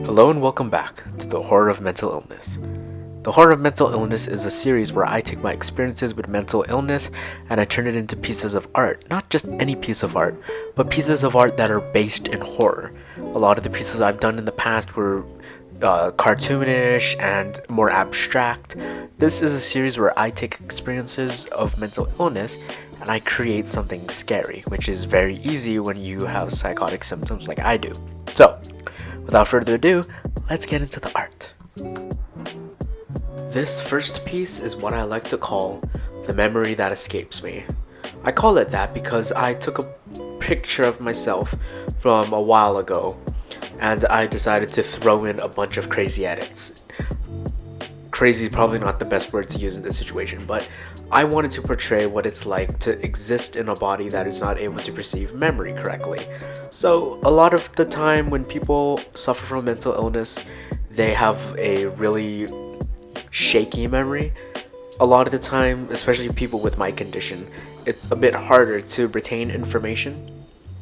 Hello and welcome back to The Horror of Mental Illness. The Horror of Mental Illness is a series where I take my experiences with mental illness and I turn it into pieces of art. Not just any piece of art, but pieces of art that are based in horror. A lot of the pieces I've done in the past were cartoonish and more abstract. This is a series where I take experiences of mental illness and I create something scary, which is very easy when you have psychotic symptoms like I do. So, without further ado, let's get into the art. This first piece is what I like to call the memory that escapes me. I call it that because I took a picture of myself from a while ago and I decided to throw in a bunch of crazy edits. Crazy is probably not the best word to use in this situation, but I wanted to portray what it's like to exist in a body that is not able to perceive memory correctly. So a lot of the time when people suffer from mental illness, they have a really shaky memory. A lot of the time, especially people with my condition, it's a bit harder to retain information.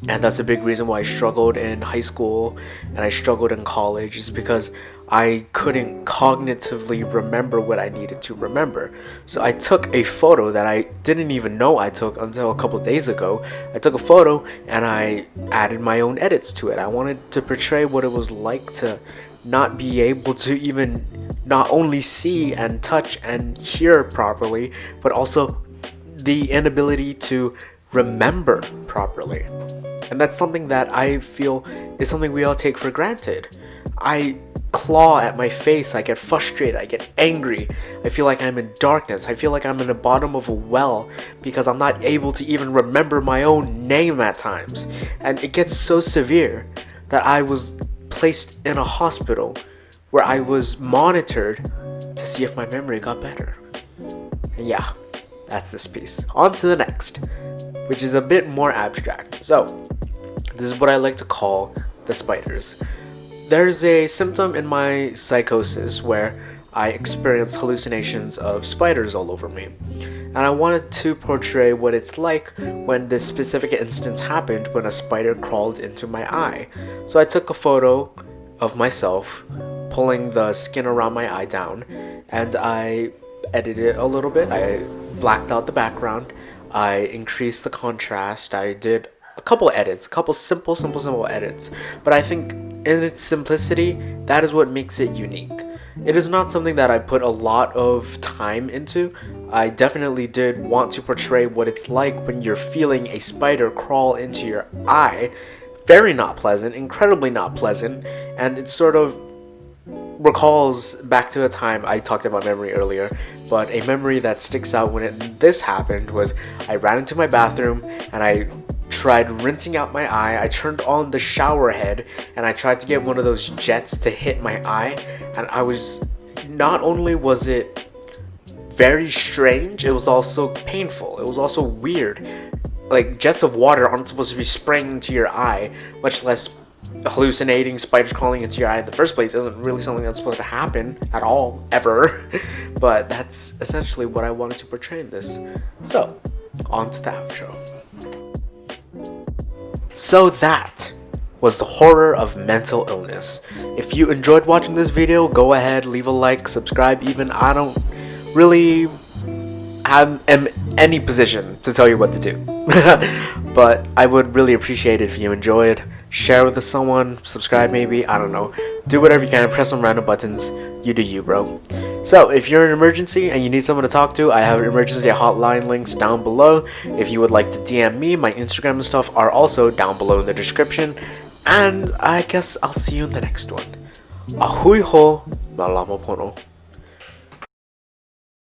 And that's a big reason why I struggled in high school and I struggled in college, is because I couldn't cognitively remember what I needed to remember. So I took a photo that I didn't even know I took until a couple days ago. I took a photo and I added my own edits to it. I wanted to portray what it was like to not be able to even not only see and touch and hear properly, but also the inability to remember properly. And that's something that I feel is something we all take for granted. I claw at my face, I get frustrated, I get angry, I feel like I'm in darkness, I feel like I'm in the bottom of a well because I'm not able to even remember my own name at times. And it gets so severe that I was placed in a hospital where I was monitored to see if my memory got better. And yeah, that's this piece. On to the next, which is a bit more abstract. So, this is what I like to call the spiders. There's a symptom in my psychosis where I experience hallucinations of spiders all over me. And I wanted to portray what it's like when this specific instance happened when a spider crawled into my eye. So I took a photo of myself pulling the skin around my eye down and I edited it a little bit. I blacked out the background. I increased the contrast. I did a couple edits, a couple simple edits, but I think in its simplicity, that is what makes it unique. It is not something that I put a lot of time into. I definitely did want to portray what it's like when you're feeling a spider crawl into your eye. Very not pleasant, incredibly not pleasant, and it sort of recalls back to a time I talked about memory earlier, but a memory that sticks out when this happened was I ran into my bathroom and I tried rinsing out my eye. I turned on the shower head and I tried to get one of those jets to hit my eye, and not only was it very strange, it was also painful. It was also weird. Like, jets of water aren't supposed to be spraying into your eye, much less hallucinating spiders crawling into your eye in the first place isn't really something that's supposed to happen at all, ever. But that's essentially what I wanted to portray in this. So, on to the outro. So that was the horror of mental illness. If you enjoyed watching this video, go ahead, leave a like, subscribe even. I don't really am any position to tell you what to do. But I would really appreciate it if you enjoyed. Share with someone, subscribe maybe, I don't know. Do whatever you can, press some random buttons. You do you, bro. So, if you're in an emergency and you need someone to talk to, I have emergency hotline links down below. If you would like to DM me, my Instagram and stuff are also down below in the description. And I guess I'll see you in the next one. Ahui ho, malama pono.